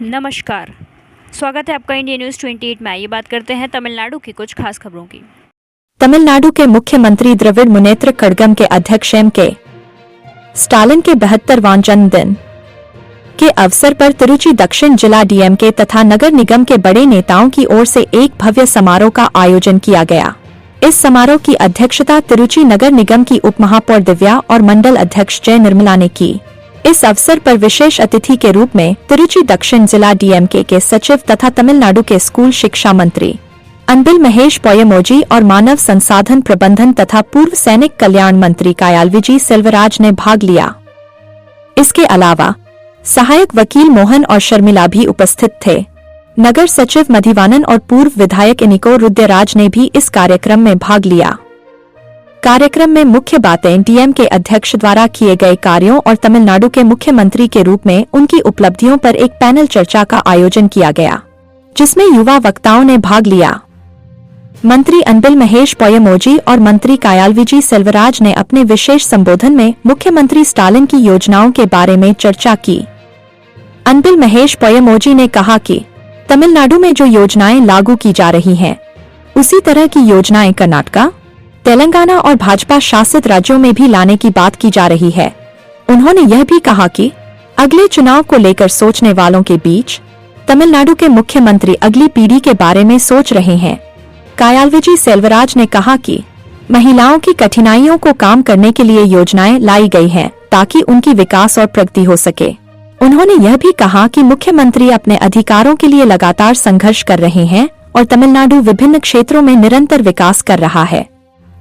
नमस्कार। स्वागत है आपका इंडिया न्यूज़ 28 में। आइए बात करते हैं तमिलनाडु की कुछ खास खबरों की। तमिलनाडु के मुख्यमंत्री द्रविड़ मुनेत्र कड़गम के अध्यक्ष के स्टालिन के 72वां जन्मदिन के अवसर पर तिरुचि दक्षिण जिला डीएमके तथा नगर निगम के बड़े नेताओं की ओर से एक भव्य समारोह का आयोजन किया गया। इस समारोह की अध्यक्षता तिरुचि नगर निगम की उप महापौर दिव्या और मंडल अध्यक्ष जय निर्मला ने की। इस अवसर पर विशेष अतिथि के रूप में तिरुचि दक्षिण जिला डीएमके के सचिव तथा तमिलनाडु के स्कूल शिक्षा मंत्री अनबिल महेश पोयमोजी और मानव संसाधन प्रबंधन तथा पूर्व सैनिक कल्याण मंत्री कायालविजी सेल्वराज ने भाग लिया। इसके अलावा सहायक वकील मोहन और शर्मिला भी उपस्थित थे। नगर सचिव मधिवानन और पूर्व विधायक इनिको रुद्रराज ने भी इस कार्यक्रम में भाग लिया। कार्यक्रम में मुख्य बातें डीएम के अध्यक्ष द्वारा किए गए कार्यों और तमिलनाडु के मुख्यमंत्री के रूप में उनकी उपलब्धियों पर एक पैनल चर्चा का आयोजन किया गया, जिसमें युवा वक्ताओं ने भाग लिया। मंत्री अनबिल महेश पोयमोजी और मंत्री कायालविजी सेल्वराज ने अपने विशेष संबोधन में मुख्यमंत्री स्टालिन की योजनाओं के बारे में चर्चा की। अनबिल महेश पोयमोजी ने कहा कि तमिलनाडु में जो योजनाएं लागू की जा रही हैं, उसी तरह की योजनाएं कर्नाटक, तेलंगाना और भाजपा शासित राज्यों में भी लाने की बात की जा रही है। उन्होंने यह भी कहा कि अगले चुनाव को लेकर सोचने वालों के बीच तमिलनाडु के मुख्यमंत्री अगली पीढ़ी के बारे में सोच रहे हैं। कायालविजी सेल्वराज ने कहा कि महिलाओं की कठिनाइयों को काम करने के लिए योजनाएं लाई गई हैं ताकि उनकी विकास और प्रगति हो सके। उन्होंने यह भी कहा कि मुख्यमंत्री अपने अधिकारों के लिए लगातार संघर्ष कर रहे हैं और तमिलनाडु विभिन्न क्षेत्रों में निरंतर विकास कर रहा है।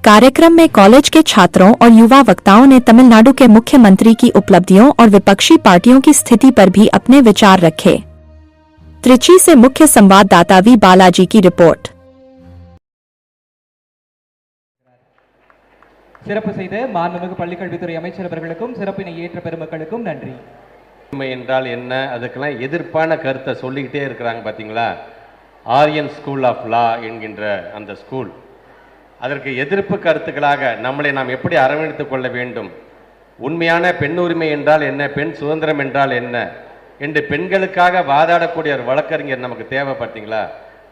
कार्यक्रम में कॉलेज के छात्रों और युवा वक्ताओं ने तमिलनाडु के मुख्यमंत्री की उपलब्धियों और विपक्षी पार्टियों की स्थिति पर भी अपने विचार रखे। त्रिची से मुख्य संवाददाता वी बालाजी की रिपोर्ट। சிறப்பு செய்த மாண்புமிகு பள்ளிக்கல்வித்துறை அமைச்சர் அவர்களுக்கும் சிறப்பினை ஏற்ற பெருமக்களுக்கும் நன்றி. உண்மை என்றால் என்ன, அதுக்கெல்லாம் எதிர்ப்பான கருத்தை சொல்லிக்கிட்டே இருக்கிறாங்க பார்த்தீங்களா. ஆரியன் ஸ்கூல் ஆஃப் லா என்கின்ற அந்த ஸ்கூல் அதற்கு எதிர்ப்பு கருத்துக்களாக நம்மளை நாம் எப்படி அரவணைத்துக் கொள்ள வேண்டும், உண்மையான பெண் உரிமை என்றால் என்ன, பெண் சுதந்திரம் என்றால் என்ன என்று பெண்களுக்காக வாதாடக்கூடிய ஒரு வழக்கறிஞர் நமக்கு தேவை பார்த்தீங்களா.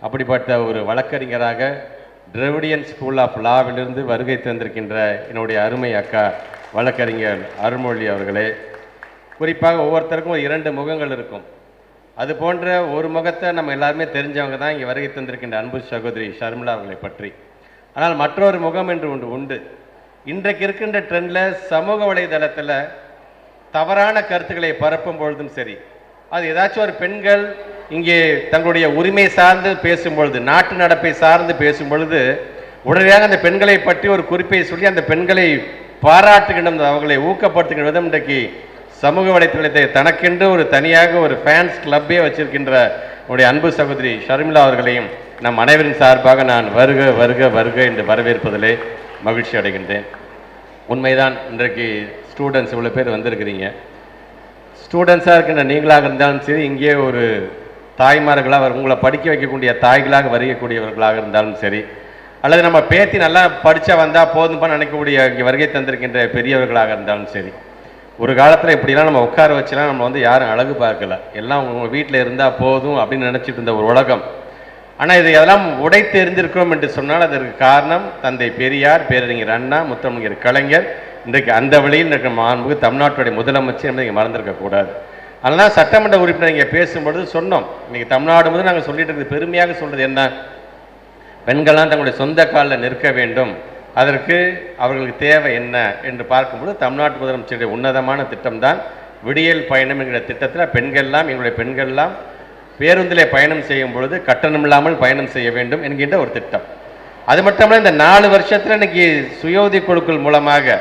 அப்படிப்பட்ட ஒரு வழக்கறிஞராக திராவிடியன் ஸ்கூல் ஆஃப் லாவிலிருந்து வருகை தந்திருக்கின்ற என்னுடைய அருமை அக்கா வழக்கறிஞர் அருள்மொழி அவர்களே, குறிப்பாக ஒவ்வொருத்தருக்கும் ஒரு 2 முகங்கள் இருக்கும். அது போன்ற ஒரு முகத்தை நம்ம எல்லாருமே தெரிஞ்சவங்க தான் இங்கே வருகை தந்திருக்கின்ற அன்பு சகோதரி ஷர்மிளா அவர்களை பற்றி. ஆனால் மற்றொரு முகம் என்று ஒன்று உண்டு. இன்றைக்கு இருக்கின்ற ட்ரெண்டில் சமூக வலைதளத்தில் தவறான கருத்துக்களை பரப்பும் பொழுதும் சரி, அது ஏதாச்சும் ஒரு பெண்கள் இங்கே தங்களுடைய உரிமை சார்ந்து பேசும்பொழுது, நாட்டு நடப்பை சார்ந்து பேசும் பொழுது உடனடியாக அந்த பெண்களை பற்றி ஒரு குறிப்பை சொல்லி அந்த பெண்களை பாராட்டுகின்ற, அவர்களை ஊக்கப்படுத்துகின்ற விதம் இன்றைக்கு சமூக வலைத்தளத்தை தனக்கென்று ஒரு தனியாக ஒரு ஃபேன்ஸ் கிளப்பே வச்சிருக்கின்ற உடைய அன்பு சகோதரி ஷர்மிளா அவர்களையும் நம் அனைவரின் சார்பாக நான் வருக வருக வருக என்று வரவேற்பதிலே மகிழ்ச்சி அடைகின்றேன். உண்மைதான், இன்றைக்கு ஸ்டூடெண்ட்ஸ் இவ்வளோ பேர் வந்திருக்கிறீங்க. ஸ்டூடெண்ட்ஸாக இருக்கின்ற நீங்களாக இருந்தாலும் சரி, இங்கே ஒரு தாய்மார்களாக உங்களை படிக்க வைக்கக்கூடிய தாய்களாக வருகக்கூடியவர்களாக இருந்தாலும் சரி, அல்லது நம்ம பேத்தி நல்லா படித்தா வந்தால் போதும்பான்னு நினைக்கக்கூடிய இங்கே வருகை தந்திருக்கின்ற பெரியவர்களாக இருந்தாலும் சரி, ஒரு காலத்தில் இப்படிலாம் நம்ம உட்கார வச்சுலாம் நம்ம வந்து யாரும் அழகு பார்க்கல, எல்லாம் உங்கள் வீட்டில் இருந்தால் போதும் அப்படின்னு நினச்சிட்டு இருந்த ஒரு உலகம். ஆனால் இது எல்லாம் உடைத்து எறிந்திருக்கிறோம் என்று சொன்னால் அதற்கு காரணம் தந்தை பெரியார், பேரறிஞர் அண்ணா, முத்தமிழர் கலைஞர். இன்றைக்கு அந்த வழியில் இருக்கிற மாண்புக்கு தமிழ்நாட்டுடைய முதலமைச்சர் என்பதை இங்கே மறந்துருக்கக்கூடாது. அதனால் சட்டமன்ற உறுப்பினர் இங்கே பேசும்பொழுது சொன்னோம், இன்றைக்கி தமிழ்நாடு முதல் நாங்கள் சொல்லிட்டு இருக்கிறது, பெருமையாக சொல்கிறது என்ன, பெண்கள்லாம் தங்களுடைய சொந்த காலில் நிற்க வேண்டும், அதற்கு அவர்களுக்கு தேவை என்ன என்று பார்க்கும்போது தமிழ்நாட்டு முதலமைச்சருடைய உன்னதமான திட்டம்தான் விடியல் பயணம் என்கிற திட்டத்தில் பெண்கள்லாம், எங்களுடைய பெண்கள்லாம் பேருந்திலே பயணம் செய்யும் பொழுது கட்டணம் இல்லாமல் பயணம் செய்ய வேண்டும் என்கின்ற ஒரு திட்டம். அது மட்டுமல்ல, இந்த 4 வருஷத்தில் இன்னைக்கு சுயோதி குழுக்கள் மூலமாக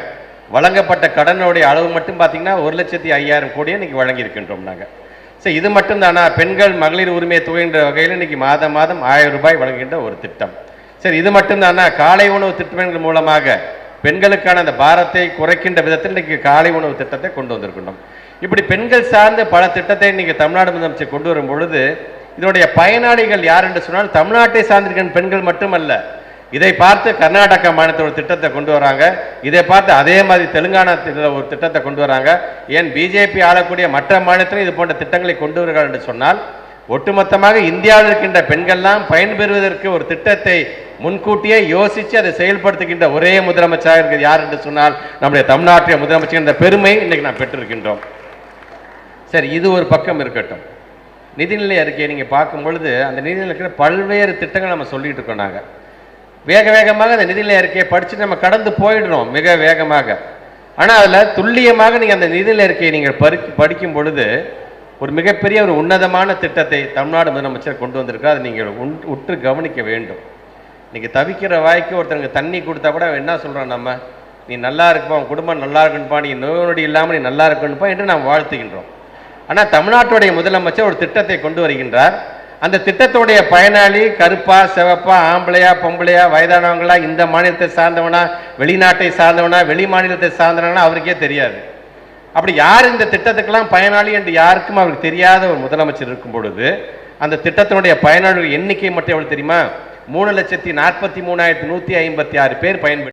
வழங்கப்பட்ட கடனுடைய அளவு மட்டும் பார்த்தீங்கன்னா 1,05,000 கோடியை இன்னைக்கு வழங்கியிருக்கின்றோம் நாங்கள். சரி, இது மட்டும்தானா? பெண்கள் மகளிர் உரிமை தொகைன்ற வகையில் இன்னைக்கு மாதம் 1000 ரூபாய் வழங்குகின்ற ஒரு திட்டம். சரி, இது மட்டும்தானா? காலை உணவு திட்டங்கள் மூலமாக பெண்களுக்கான அந்த பாரத்தை குறைக்கின்ற விதத்தில் இன்னைக்கு காலை உணவு திட்டத்தை கொண்டு வந்திருக்கின்றோம். இப்படி பெண்கள் சார்ந்த பல திட்டத்தை இன்னைக்கு தமிழ்நாடு முதலமைச்சர் கொண்டு வரும் பொழுது இதனுடைய பயனாளிகள் யார் என்று சொன்னால் தமிழ்நாட்டை சார்ந்திருக்கின்ற பெண்கள் மட்டுமல்ல, இதை பார்த்து கர்நாடகா மாநிலத்தில் ஒரு திட்டத்தை கொண்டு வராங்க. இதை பார்த்து அதே மாதிரி தெலுங்கானாத்தில் ஒரு திட்டத்தை கொண்டு வராங்க. ஏன் பிஜேபி ஆளக்கூடிய மற்ற மாநிலத்திலும் இது போன்ற திட்டங்களை கொண்டு வருகிறார்கள் என்று சொன்னால், ஒட்டுமொத்தமாக இந்தியாவில் இருக்கின்ற பெண்கள்லாம் பயன்பெறுவதற்கு ஒரு திட்டத்தை முன்கூட்டியே யோசித்து அதை செயல்படுத்துகின்ற ஒரே முதலமைச்சராக இருக்கிறது யார் என்று சொன்னால் நம்முடைய தமிழ்நாட்டிய முதலமைச்சர் என்ற பெருமை இன்னைக்கு நாம் பெற்றிருக்கின்றோம். சரி, இது ஒரு பக்கம் இருக்கட்டும். நிதிநிலை அறிக்கையை நீங்கள் பார்க்கும் பொழுது அந்த நிதிநிலை இருக்கிற பல்வேறு திட்டங்கள் நம்ம சொல்லிட்டு இருக்கோம். நாங்கள் வேகமாக அந்த நிதிநிலை அறிக்கையை படித்து நம்ம கடந்து போயிடுறோம் மிக வேகமாக. ஆனால் அதில் துல்லியமாக நீங்கள் அந்த நிதிநிலை அறிக்கையை நீங்கள் படிக்கும் பொழுது ஒரு மிகப்பெரிய ஒரு உன்னதமான திட்டத்தை தமிழ்நாடு முதலமைச்சர் கொண்டு வந்திருக்கார். அதை நீங்கள் உற்று கவனிக்க வேண்டும். நீங்கள் தவிக்கிற வாய்க்கு ஒருத்தருக்கு தண்ணி கொடுத்தா கூட என்ன சொல்கிறோம், நம்ம நீ நல்லா இருப்பா, உன் குடும்பம் நல்லா இருக்குன்னுப்பா, நீ நோய் இல்லாமல் நீ நல்லா இருக்குன்னுப்பா என்று நாம் வாழ்த்துகின்றோம். ஆனால் தமிழ்நாட்டுடைய முதலமைச்சர் ஒரு திட்டத்தை கொண்டு வருகின்றார். அந்த திட்டத்துடைய பயனாளி கருப்பா சிவப்பா ஆம்பளையா பொம்பளையா வயதானவங்களா இந்த மாநிலத்தை சார்ந்தவனா வெளிநாட்டை சார்ந்தவனா வெளி மாநிலத்தை சார்ந்தவனா அவருக்கே தெரியாது. அப்படி யார் இந்த திட்டத்துக்கெல்லாம் பயனாளி என்று யாருக்கும் அவருக்கு தெரியாத ஒரு முதலமைச்சர் இருக்கும் பொழுது அந்த திட்டத்தினுடைய பயனாளிகள் எண்ணிக்கை மட்டும் எவ்வளவு தெரியுமா? 3,43,156 பேர் பயன்பெற்று